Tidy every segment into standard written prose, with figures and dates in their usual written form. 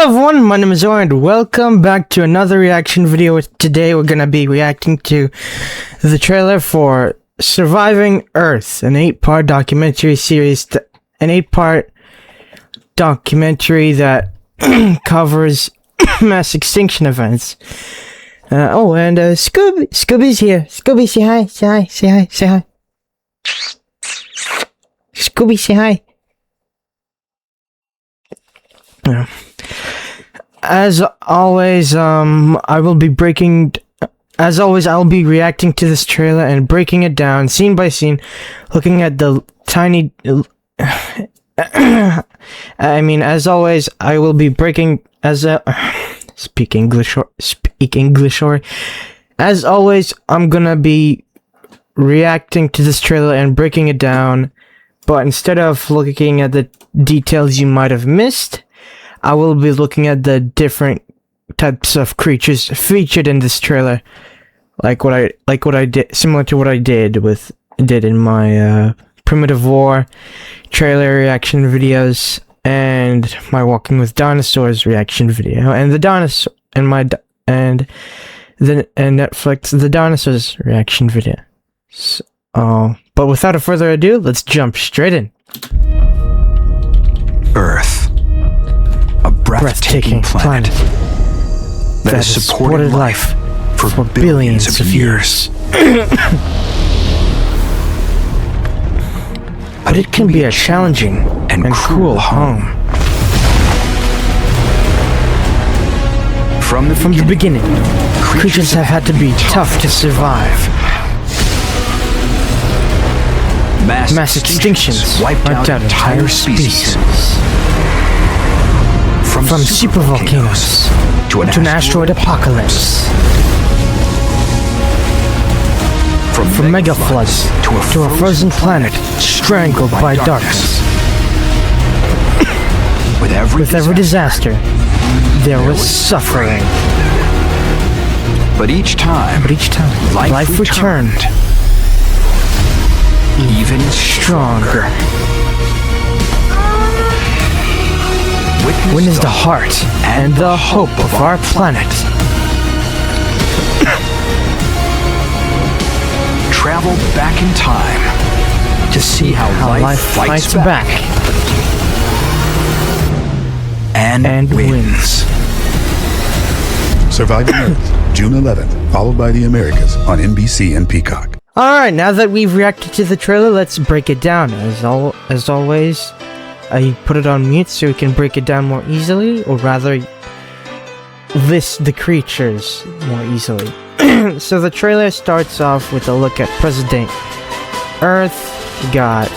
Hello everyone, my name is Oren and welcome back to another reaction video. Today we're gonna be reacting to the trailer for Surviving Earth, an 8-part documentary series, an 8-part documentary that covers mass extinction events. Scooby's here. Scooby, say hi, say hi, say hi, say hi. Scooby, say hi. Yeah. As always, I'll be reacting to this trailer and breaking it down scene by scene, looking at the tiny as always, I will be breaking speak English or as always, I'm gonna be reacting to this trailer and breaking it down, but instead of looking at the details you might have missed, I will be looking at the different types of creatures featured in this trailer, like what I did, similar to what I did in my Primitive War trailer reaction videos and my Walking with Dinosaurs reaction video, and the Netflix The Dinosaurs reaction video. So, but without further ado, let's jump straight in. Earth. A breathtaking planet that has supported life for billions of years. But it can be a challenging and cruel home. From the beginning, creatures have had to be tough to survive. Mass extinctions wiped out entire species. From supervolcanoes to an asteroid apocalypse. From mega floods to a frozen planet strangled by darkness. With every disaster, there was suffering. But each time, life returned even stronger. Witness the heart and the hope of our planet. Travel back in time to see how life fights back and wins. Surviving Earth, June 11th, followed by the Americas on NBC and Peacock. Alright, now that we've reacted to the trailer, let's break it down. As always, I put it on mute so we can break it down more easily, or rather, list the creatures more easily. So the trailer starts off with a look at present-day Earth. We got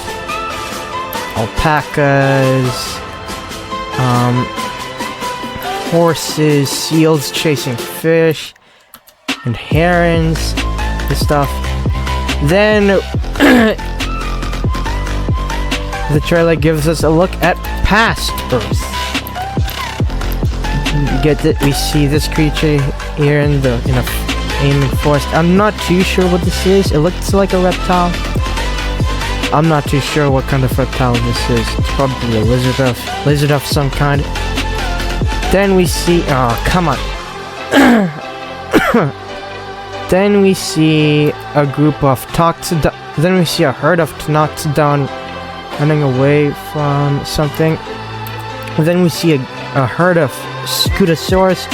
alpacas, horses, seals chasing fish, and herons and stuff. Then the trailer gives us a look at past Earth. We see this creature here in a alien forest. I'm not too sure what this is. It looks like a reptile. I'm not too sure what kind of reptile this is. It's probably a lizard of some kind. Then we see, come on. Then we see a group of Then we see a herd of Pteranodon running away from something. And then we see a herd of Scutosaurus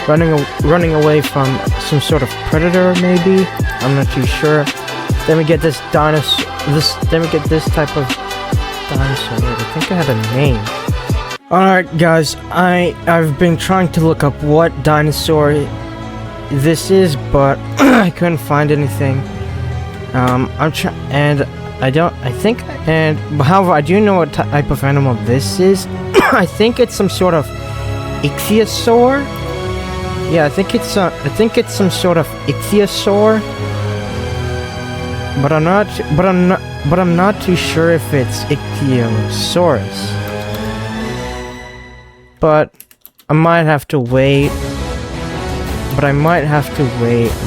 running away from some sort of predator, maybe. I'm not too sure. Then we get this dinosaur. Then we get this type of dinosaur. I think I had a name. Alright, guys. I've been trying to look up what dinosaur this is, but I couldn't find anything. However, I do know what type of animal this is. I think it's some sort of ichthyosaur. Yeah, I think it's some sort of ichthyosaur. But I'm not too sure if it's Ichthyosaurus. But I might have to wait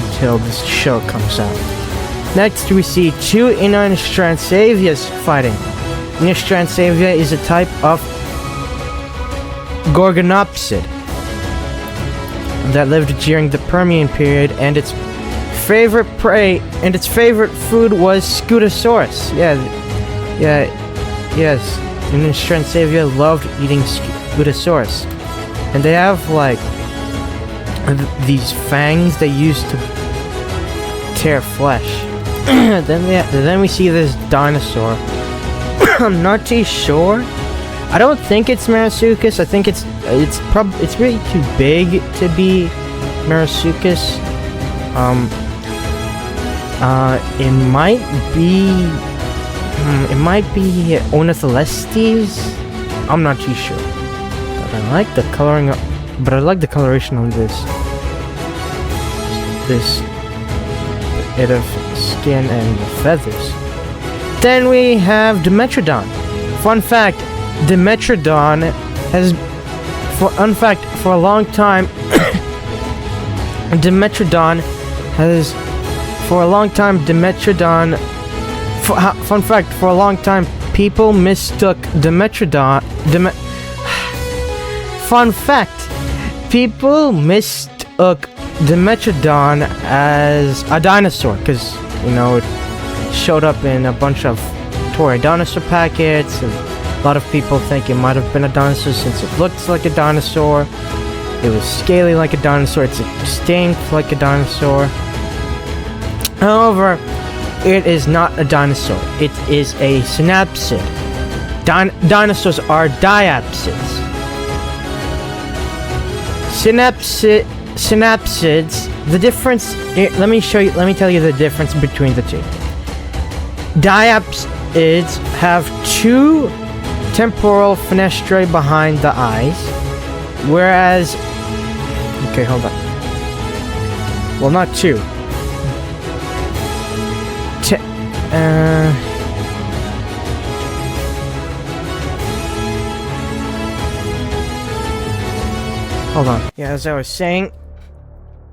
until this show comes out. Next, we see two Inostranssavias fighting. Inostransavia is a type of Gorgonopsid that lived during the Permian period, and its favorite prey and its favorite food was Scutosaurus. Yes. And Transavia loved eating Scutosaurus, and they have like these fangs they use to tear flesh. then we see this dinosaur. I'm not too sure. I don't think it's Marsuchus. I think it's really too big to be Marsuchus. It might be Ornitholestes. I'm not too sure. But I like the coloring. But I like the coloration on this bit of skin and feathers. Then we have Dimetrodon. Fun fact: Dimetrodon has, for a long time, Dimetrodon has, for a long time, fun fact: for a long time, people mistook Dimetrodon. Fun fact: people mistook Dimetrodon as a dinosaur because, you know, it showed up in a bunch of toy dinosaur packets, and a lot of people think it might have been a dinosaur since it looks like a dinosaur. It was scaly like a dinosaur. It's extinct like a dinosaur. However, it is not a dinosaur. It is a synapsid. Dinosaurs are diapsids. Synapsids. The difference. Let me tell you the difference between the two. Diapsids have two temporal fenestrae behind the eyes, whereas... Okay, hold on. Well, not two. Hold on. Yeah, as I was saying,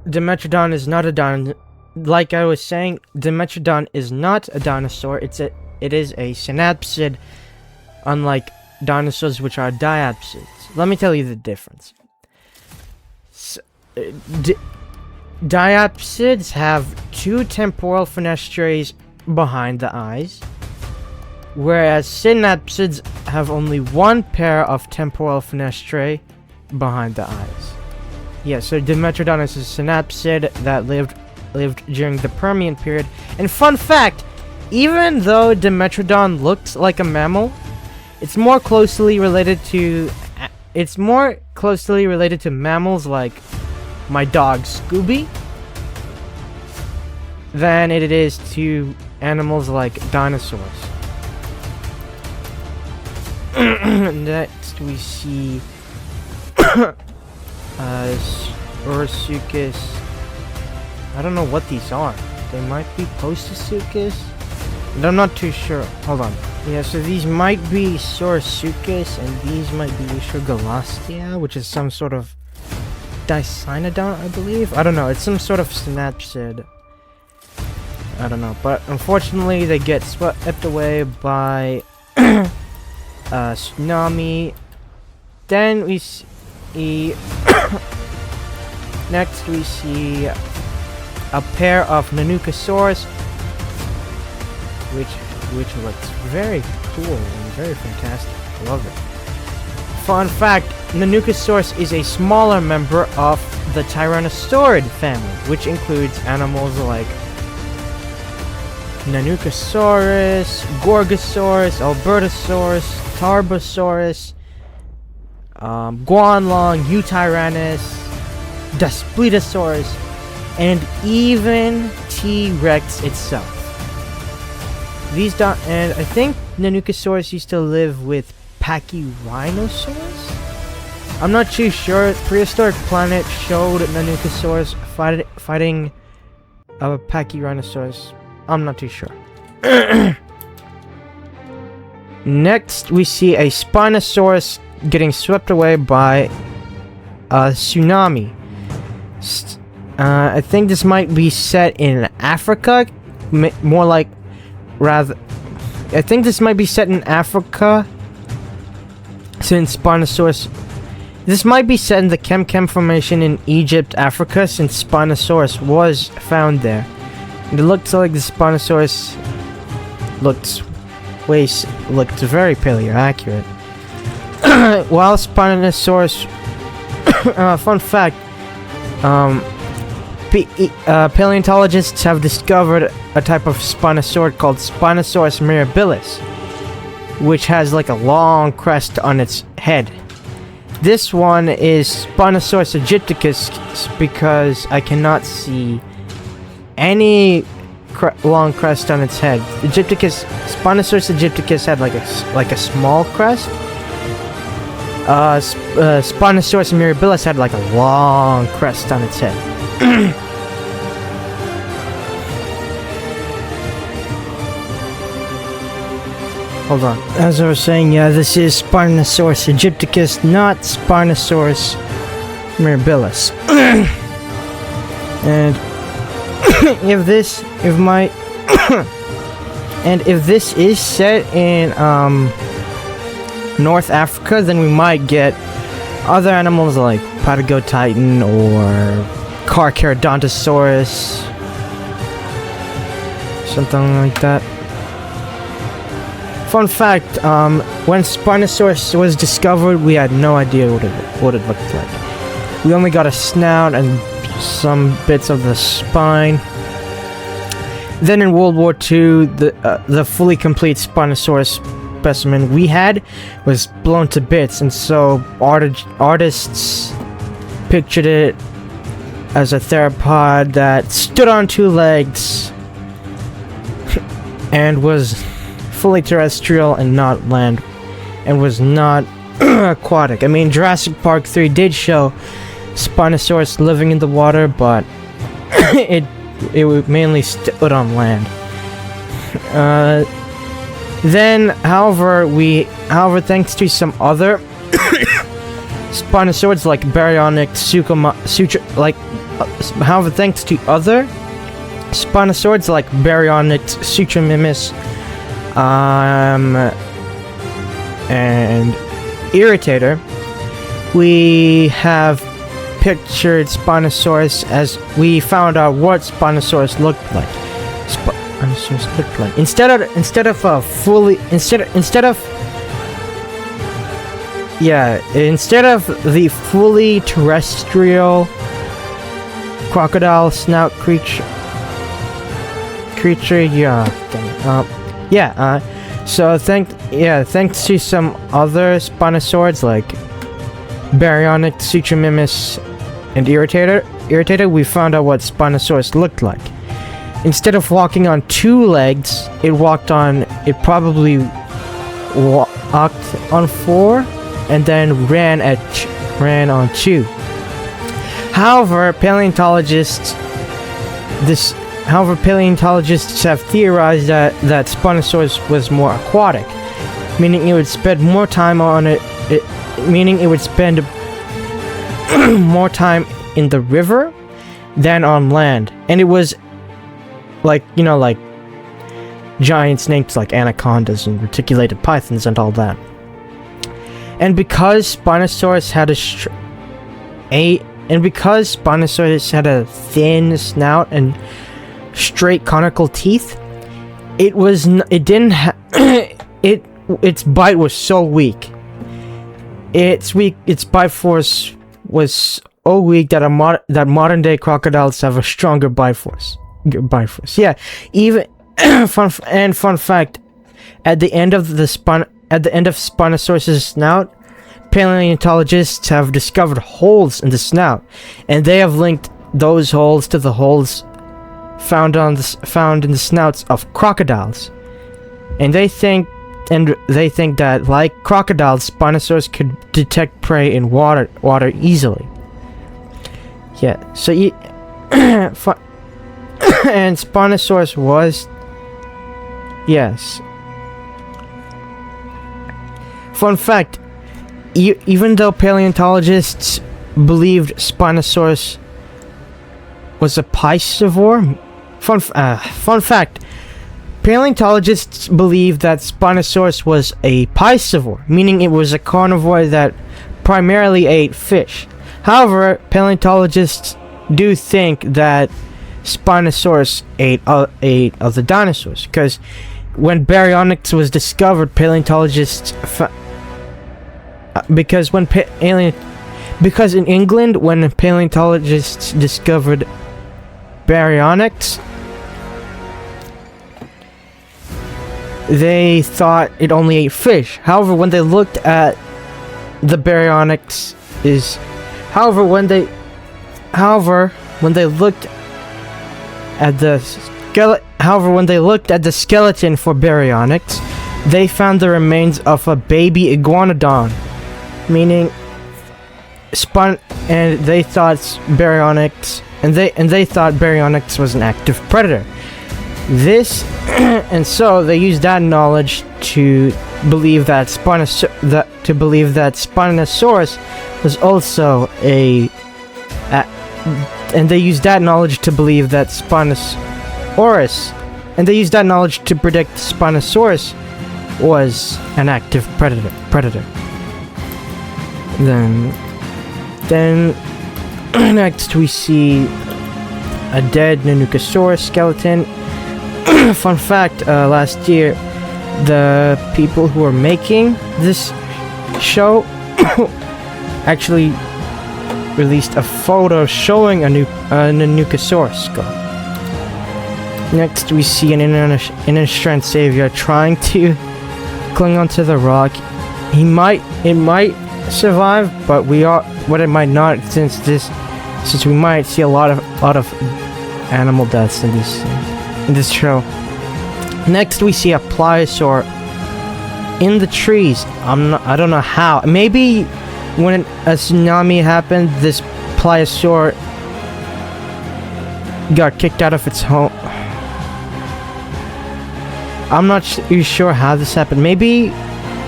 Dimetrodon is not a dinosaur. Like I was saying, Dimetrodon is not a dinosaur. It is a synapsid, unlike dinosaurs, which are diapsids. Let me tell you the difference. Diapsids have two temporal fenestrae behind the eyes, whereas synapsids have only one pair of temporal fenestrae behind the eyes. Yeah, so Dimetrodon is a synapsid that lived during the Permian period. And fun fact, even though Dimetrodon looks like a mammal, it's more closely related to mammals like my dog Scooby than it is to animals like dinosaurs. Next we see Orsuchus. I don't know what these are. They might be Postosuchus, but I'm not too sure. Hold on. Yeah, so these might be Saurosuchus, and these might be Ushogolostia, which is some sort of Dicynodon, I believe. I don't know. It's some sort of synapsid. I don't know. But unfortunately, they get swept away by tsunami. Then we see... Next, we see a pair of Nanucosaurus, which looks very cool and very fantastic. Love it. Fun fact, Nanucosaurus is a smaller member of the Tyrannosaurid family, which includes animals like Nanucosaurus, Gorgosaurus, Albertosaurus, Tarbosaurus, Guanlong, Eutyrannus, Daspletosaurus, and even T-Rex itself. And I think Nanucosaurus used to live with Pachyrhinosaurus? I'm not too sure. Prehistoric Planet showed Nanucosaurus fighting a Pachyrhinosaurus. I'm not too sure. Next, we see a Spinosaurus getting swept away by a tsunami. I think this might be set in Africa. I think this might be set in Africa, since Spinosaurus This might be said in the Kem Formation in Egypt, Africa, since Spinosaurus was found there. And it looked like the Spinosaurus looked very paleo-accurate. While Spinosaurus, fun fact, paleontologists have discovered a type of Spinosaurid called Spinosaurus mirabilis, which has like a long crest on its head. This one is Spinosaurus aegypticus because I cannot see any long crest on its head. Spinosaurus aegypticus had like a small crest. Spinosaurus mirabilis had like a long crest on its head. Hold on. As I was saying, yeah, this is Spinosaurus aegypticus, not Spinosaurus mirabilis. And if this is set in North Africa, then we might get other animals like Patagotitan or Carcharodontosaurus, something like that. Fun fact, when Spinosaurus was discovered, we had no idea what it looked like. We only got a snout and some bits of the spine. Then in World War II, the fully complete Spinosaurus specimen we had was blown to bits, and so artists pictured it as a theropod that stood on two legs and was fully terrestrial and not land, and was not aquatic. I mean, Jurassic Park 3 did show Spinosaurus living in the water, but it mainly stood on land. Then, however, thanks to some other Spinosaurids like Baryonyx, thanks to other Spinosaurids like Baryonyx, Suchomimus, and Irritator, we have pictured Spinosaurus as we found out what Spinosaurus looked like. Instead of the fully terrestrial crocodile snout creature, thanks to some other Spinosaurids like Baryonyx, Suchomimus, and Irritator, we found out what Spinosaurus looked like. Instead of walking on two legs, it probably walked on four, and then ran on two. However, paleontologists have theorized that Spinosaurus was more aquatic, meaning it would spend more time on meaning it would spend more time in the river than on land. And it was like giant snakes like anacondas and reticulated pythons and all that. And because Spinosaurus had a thin snout and straight conical teeth, its bite was so weak. Its bite force was so weak that modern day crocodiles have a stronger bite force. Yeah, even fun fact, at the end of Spinosaurus's snout, paleontologists have discovered holes in the snout, and they have linked those holes to the holes found in the snouts of crocodiles. And they think that, like crocodiles, Spinosaurus could detect prey in water easily. Yeah, so and Spinosaurus was, yes. Fun fact, even though paleontologists believed Spinosaurus was a piscivore, fun fact, paleontologists believe that Spinosaurus was a piscivore, meaning it was a carnivore that primarily ate fish. However, paleontologists do think that Spinosaurus ate other dinosaurs, because when Baryonyx was discovered, paleontologists because in England, when paleontologists discovered Baryonyx, they thought it only ate fish. However, when they looked at the Baryonyx when they looked at the skeleton for Baryonyx, they found the remains of a baby iguanodon, meaning and they thought Baryonyx was an active predator. And so they used that knowledge to believe that Spinosaurus was also and they used that knowledge to believe that to predict Spinosaurus was an active predator. Then next we see a dead Nanukosaurus skeleton. Fun fact, last year, the people who are making this show actually released a photo showing a Nanukosaurus skull. Next, we see an Innistrand savior trying to cling onto the rock. It might survive, but it might not, since we might see a lot of animal deaths in this show. Next, we see a pliosaur in the trees. I don't know how. Maybe when a tsunami happened, this pliosaur got kicked out of its home. I'm not sure how this happened. Maybe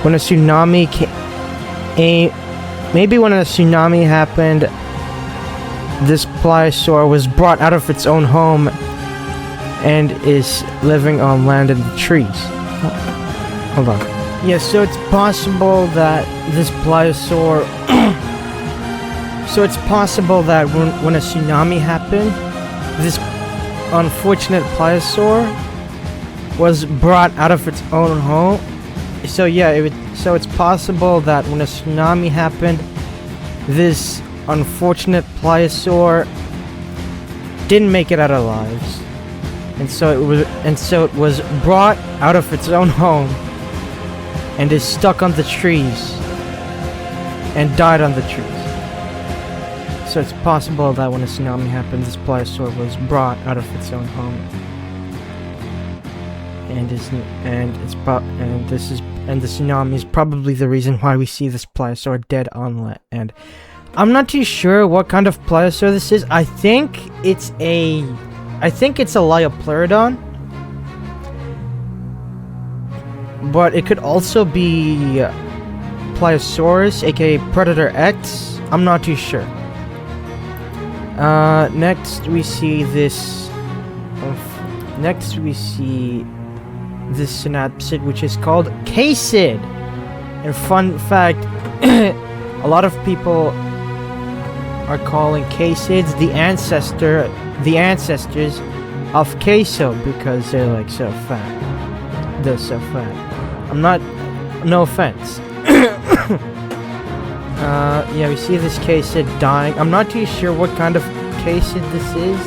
when a tsunami happened, this pliosaur was brought out of its own home and is living on land in the trees. Hold on. Yeah, so it's possible that this pliosaur... so it's possible that when a tsunami happened, this unfortunate pliosaur was brought out of its own home. So yeah, so it's possible that when a tsunami happened, this unfortunate pliosaur didn't make it out alive. And so it was brought out of its own home and is stuck on the trees and died on the trees. So it's possible that when a tsunami happened, this pliosaur was brought out of its own home, and the tsunami is probably the reason why we see this pliosaur dead on land. And I'm not too sure what kind of pliosaur this is. I think it's a Liopleurodon, but it could also be Pliosaurus, aka Predator X. I'm not too sure. Next we see this synapsid, which is called Casid. And fun fact, a lot of people are calling Casids the ancestors of queso, because they're like so fat. They're so fat. No offense. Yeah, we see this Casid dying. I'm not too sure what kind of Casid this is.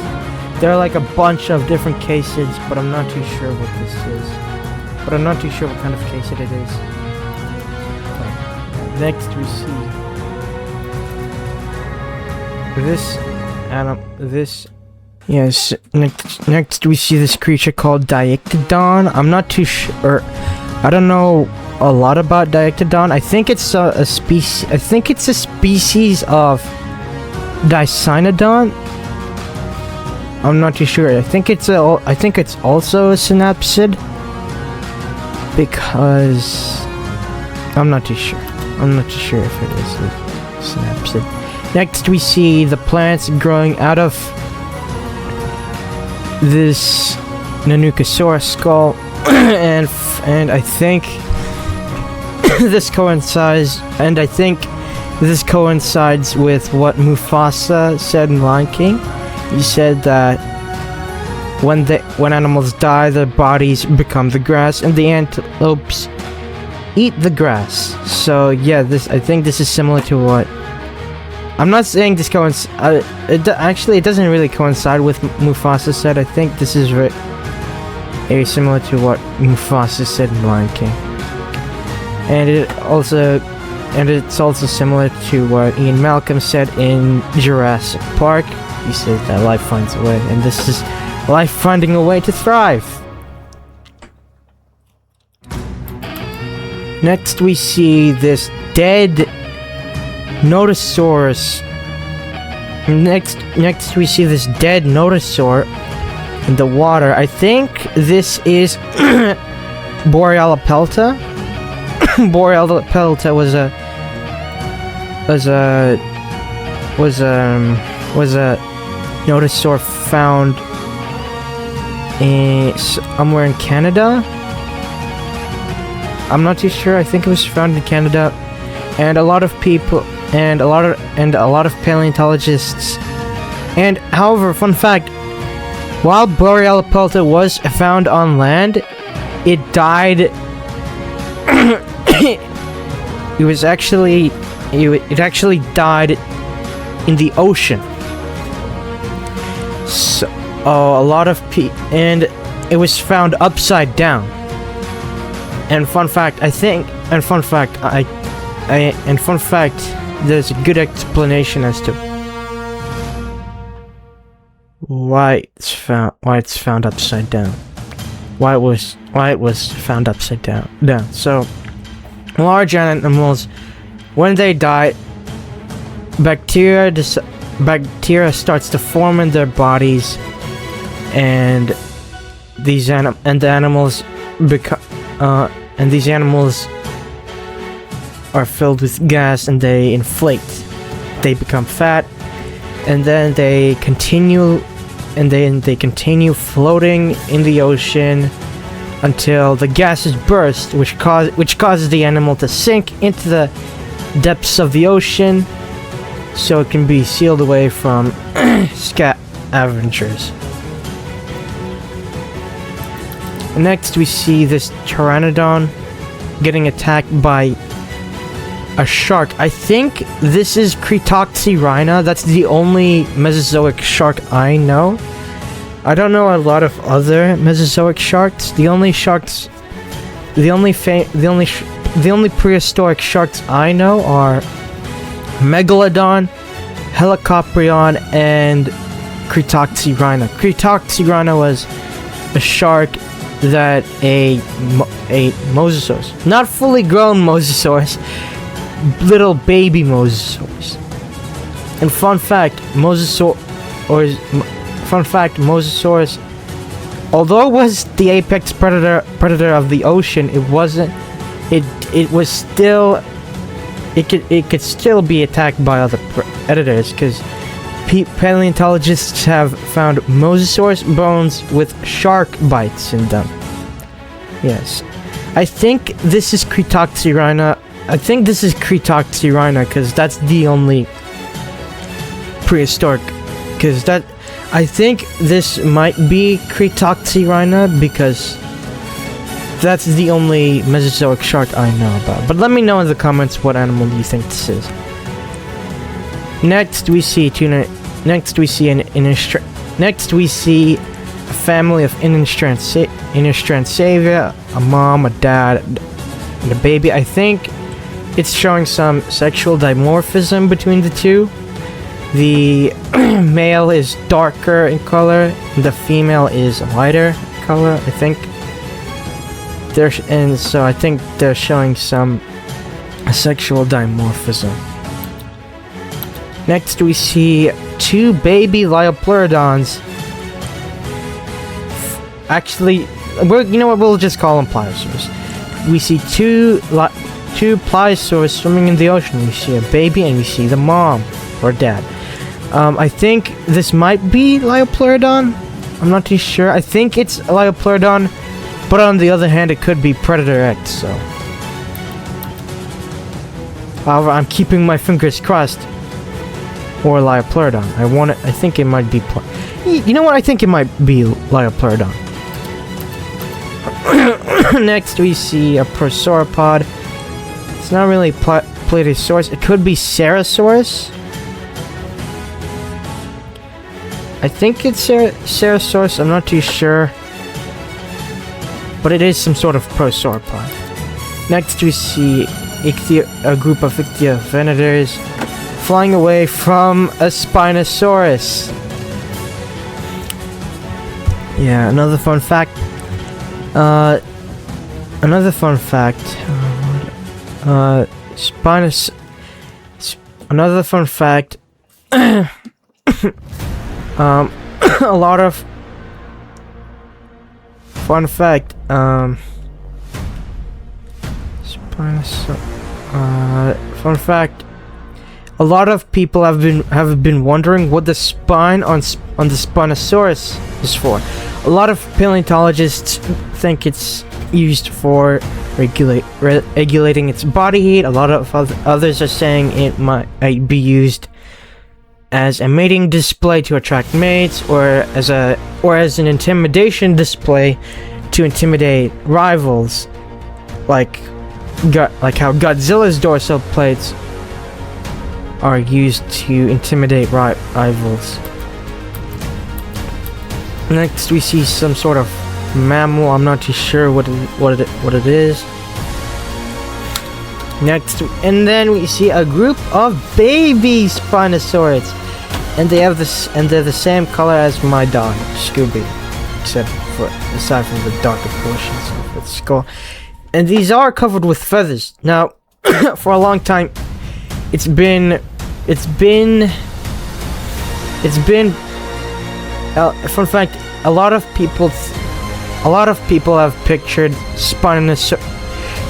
There are like a bunch of different Casids, but I'm not too sure what this is. But I'm not too sure what kind of Casid it is. Next we see next we see this creature called Diictodon. I'm not too sure. I don't know a lot about Diictodon. I think it's a species. I think it's a species of Dicynodon. I'm not too sure. I think it's also a synapsid, because I'm not too sure. I'm not too sure if it is a synapsid. Next, we see the plants growing out of this Nanukosaurus skull, and I think this coincides. And I think this coincides with what Mufasa said in Lion King. He said that when animals die, their bodies become the grass, and the antelopes eat the grass. So yeah, I think this is similar to what. I'm not saying this coincides. Actually, it doesn't really coincide with Mufasa said. I think this is very similar to what Mufasa said in Lion King, and it's also similar to what Ian Malcolm said in Jurassic Park. He said that life finds a way, and this is life finding a way to thrive. Next, we see this dead Nodosaurus. Next, we see this dead Nodosaur in the water. I think this is Borealopelta. Borealopelta was a Nodosaur found somewhere in Canada. I'm not too sure. I think it was found in Canada, and a lot of people and a lot of paleontologists. And however, fun fact: while Borealopelta was found on land, it died. It actually died in the ocean. So, a lot of and it was found upside down. And fun fact, there's a good explanation as to why it's found upside down. Why it was found upside down. So, large animals, when they die, bacteria starts to form in their bodies, and the animals are filled with gas, and they inflate. They become fat, and then they continue floating in the ocean until the gases burst, which causes the animal to sink into the depths of the ocean, so it can be sealed away from scavengers. Next, we see this Pteranodon getting attacked by a shark. I think this is Cretoxyrhina. That's the only Mesozoic shark I know. I don't know a lot of other Mesozoic sharks. The only prehistoric sharks I know are Megalodon, Helicoprion, and Cretoxyrhina. Cretoxyrhina was a shark that a Mosasaurus, not fully grown Mosasaurus, little baby Mosasaurus. And fun fact, Mosasaurus, although it was the apex predator of the ocean, it could still be attacked by other predators, because paleontologists have found Mosasaurus bones with shark bites in them. Yes. I think this is Cretoxyrhina. Because that's the only prehistoric. I think this might be Cretoxyrhina, because that's the only Mesozoic shark I know about. But let me know in the comments what animal you think this is. Next we see a family of Innistranaceae, a mom, a dad, and a baby. I think it's showing some sexual dimorphism between the two. The male is darker in color, and the female is lighter in color. I think they're showing some sexual dimorphism. Next, we see two baby Liopleurodons. Actually, we'll just call them pliosaurs. We see two pliosaurs swimming in the ocean. We see a baby, and we see the mom or dad. I think this might be Liopleurodon. I'm not too sure. I think it's Liopleurodon, but on the other hand, it could be Predator X. So However, I'm keeping my fingers crossed. Or Liopleurodon. I think it might be... You know what? I think it might be Liopleurodon. Next, we see a Prosauropod. It's not really Plateosaurus. It could be Ceratosaurus. I think it's Ceratosaurus. I'm not too sure. But it is some sort of Prosauropod. Next, we see a group of Ichthyovenators flying away from a Spinosaurus. Yeah, another fun fact. Another fun fact. Another fun fact. A lot of fun fact. Fun fact. A lot of people have been wondering what the spine on the Spinosaurus is for. A lot of paleontologists think it's used for regulating its body heat. A lot of others are saying it might be used as a mating display to attract mates, or as an intimidation display to intimidate rivals, like how Godzilla's dorsal plates are used to intimidate rivals. Next, we see some sort of mammal. I'm not too sure what it is. Next, and then we see a group of baby Spinosaurids, and they're the same color as my dog, Scooby, aside from the darker portions of its skull. And these are covered with feathers. Now, for a long time, it's been fun fact, a lot of people have pictured Spinosaurus.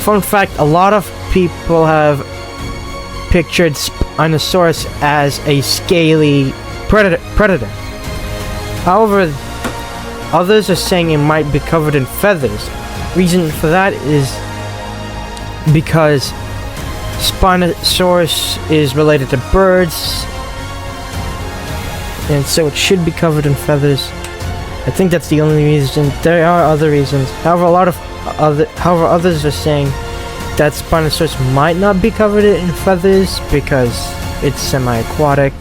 Fun fact, a lot of people have pictured Spinosaurus as a scaly predator. However, others are saying it might be covered in feathers. Reason for that is because Spinosaurus is related to birds, and so it should be covered in feathers. I think that's the only reason. There are other reasons. However, others are saying that Spinosaurus might not be covered in feathers because it's semi-aquatic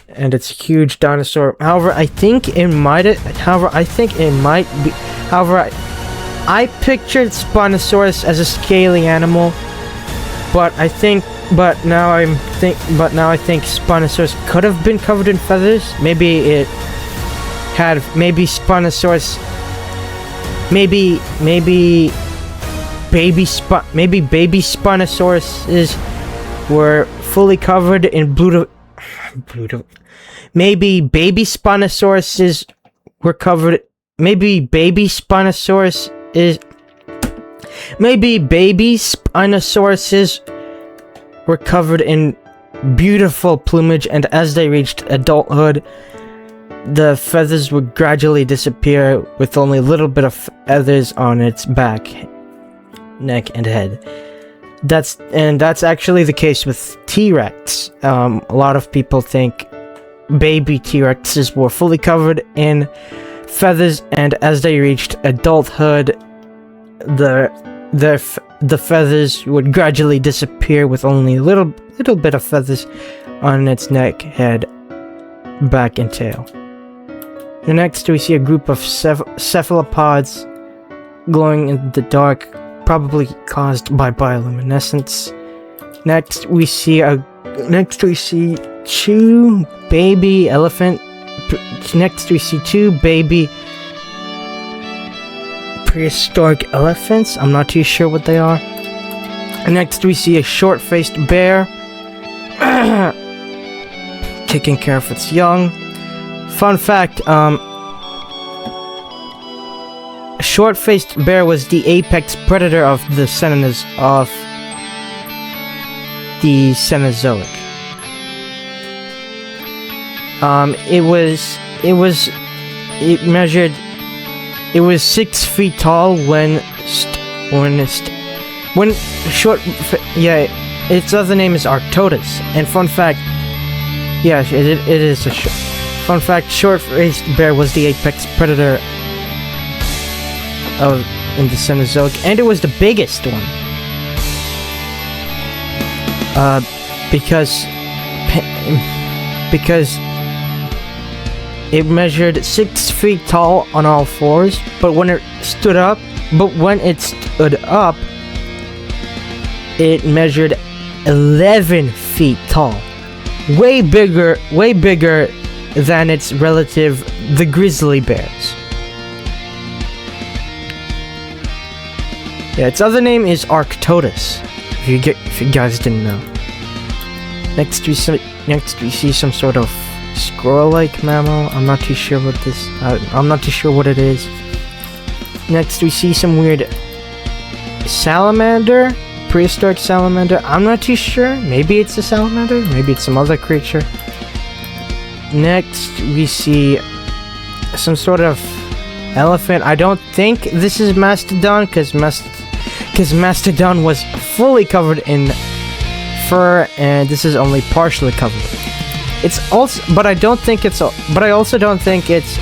and it's a huge dinosaur. However, I think it might be. I pictured Spinosaurus as a scaly animal, but I think now I think Spinosaurus could have been covered in feathers. Maybe baby Spinosauruses were fully covered in maybe baby Spinosauruses were covered. Maybe baby Spinosauruses were covered in beautiful plumage, and as they reached adulthood, the feathers would gradually disappear with only a little bit of feathers on its back, neck, and head. That's actually the case with T-Rex. A lot of people think baby T-Rexes were fully covered in feathers, and as they reached adulthood, the feathers would gradually disappear with only a little bit of feathers on its neck, head, back, and tail. And next, we see a group of cephalopods glowing in the dark, probably caused by bioluminescence. Next, we see two baby elephant. Next, we see two baby prehistoric elephants. I'm not too sure what they are. And next, we see a short-faced bear taking care of its young. Fun fact, a short-faced bear was the apex predator of the Cenozoic. It was 6 feet tall when When yeah, its other name is Arctodus. And fun fact, yeah, it is a fun fact. Short-faced bear was the apex predator in the Cenozoic, and it was the biggest one. Because it measured 6 feet tall on all fours, but when it stood up, it measured 11 feet tall. Way bigger than its relative, the grizzly bears. Yeah, its other name is Arctodus, if you guys didn't know. Next we see some sort of squirrel-like mammal. I'm not too sure what it is. Next we see some weird salamander, prehistoric salamander. I'm not too sure. Maybe it's a salamander, maybe it's some other creature. Next we see some sort of elephant. I don't think this is Mastodon, because Mastodon was fully covered in fur, and this is only partially covered. But I also don't think it's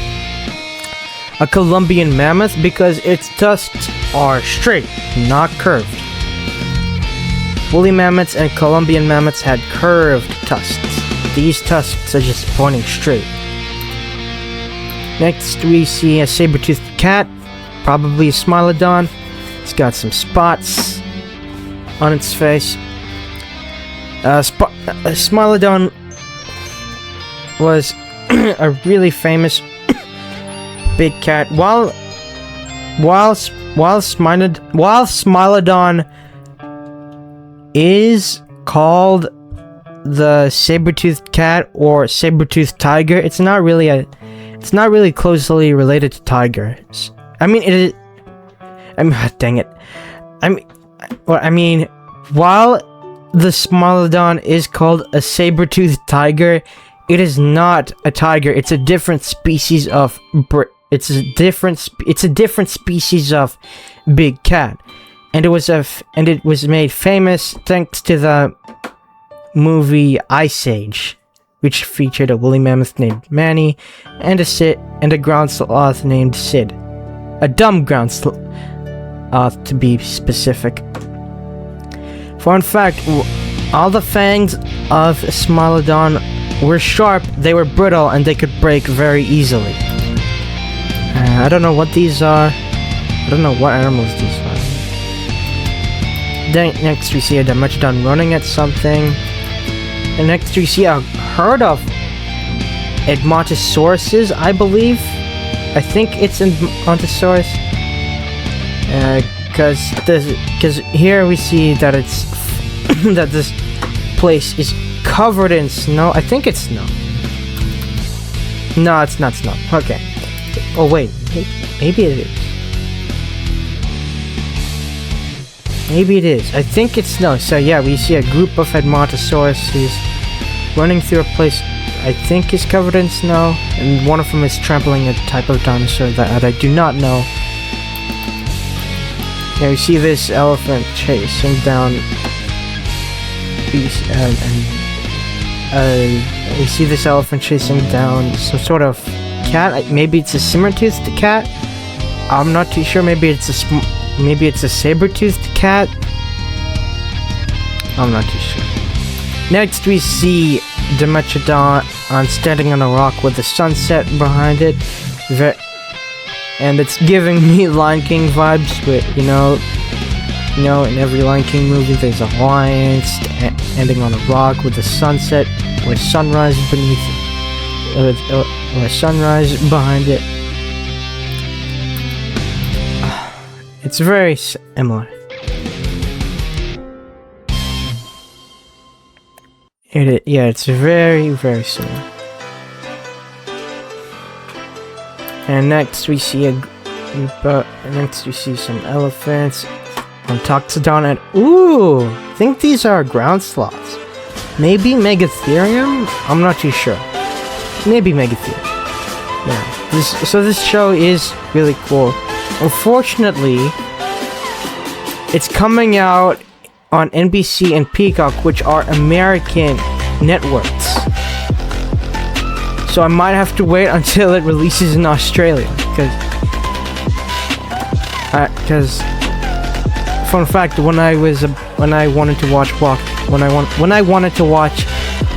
a Columbian mammoth, because its tusks are straight, not curved. Woolly mammoths and Columbian mammoths had curved tusks. These tusks are just pointing straight. Next we see a saber-toothed cat, probably a Smilodon. It's got some spots on its face. Smilodon was a really famous big cat. While Smilodon is called the saber-toothed cat or saber-toothed tiger, it's not really closely related to tigers. Dang it. While the Smilodon is called a saber-toothed tiger, it is not a tiger. It's a different species of it's a different species of big cat, and it was made famous thanks to the movie Ice Age, which featured a woolly mammoth named Manny and a ground sloth named Sid, a dumb ground sloth to be specific. Fun fact: all the fangs of Smilodon were sharp, they were brittle, and they could break very easily. I don't know what these are. I don't know what animals these are. Then next we see a Dimetrodon running at something. And next we see a herd of Edmontosauruses, I believe. I think it's Edmontosaurus. Because here we see that it's that this place is covered in snow. I think it's snow. No, it's not snow. Okay. Oh wait, maybe it is. Maybe it is. I think it's snow. So yeah, we see a group of Edmontosauruses running through a place I think is covered in snow, and one of them is trampling a type of dinosaur that I do not know. Yeah, we see this elephant chasing down we see this elephant chasing down some sort of cat. Maybe it's a saber-toothed cat. I'm not too sure. Maybe it's a saber-toothed cat. I'm not too sure. Next we see Dimetrodon standing on a rock with the sunset behind it. And it's giving me Lion King vibes, with in every Lion King movie there's a lion standing on a rock with the sunset, with sunrise beneath it, or sunrise behind it. It's very similar. It's very, very similar. And next we see some elephants on Toxodon, and ooh, I think these are ground sloths. Maybe Megatherium? I'm not too sure. Maybe Megatherium. Yeah. This show is really cool. Unfortunately, it's coming out on NBC and Peacock, which are American networks. So I might have to wait until it releases in Australia, because fun fact, when I wanted to watch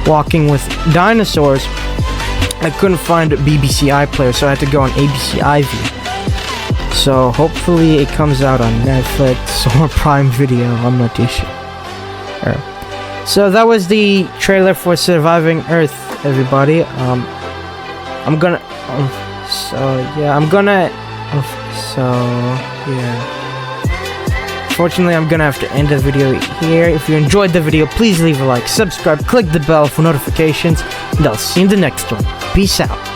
Walking with Dinosaurs, I couldn't find a BBC iPlayer, so I had to go on ABC iView. So hopefully it comes out on Netflix or Prime Video. I'm not too sure. So that was the trailer for Surviving Earth, everybody. Fortunately, I'm gonna have to end the video here. If you enjoyed the video, please leave a like, subscribe, click the bell for notifications, and I'll see you in the next one. Peace out.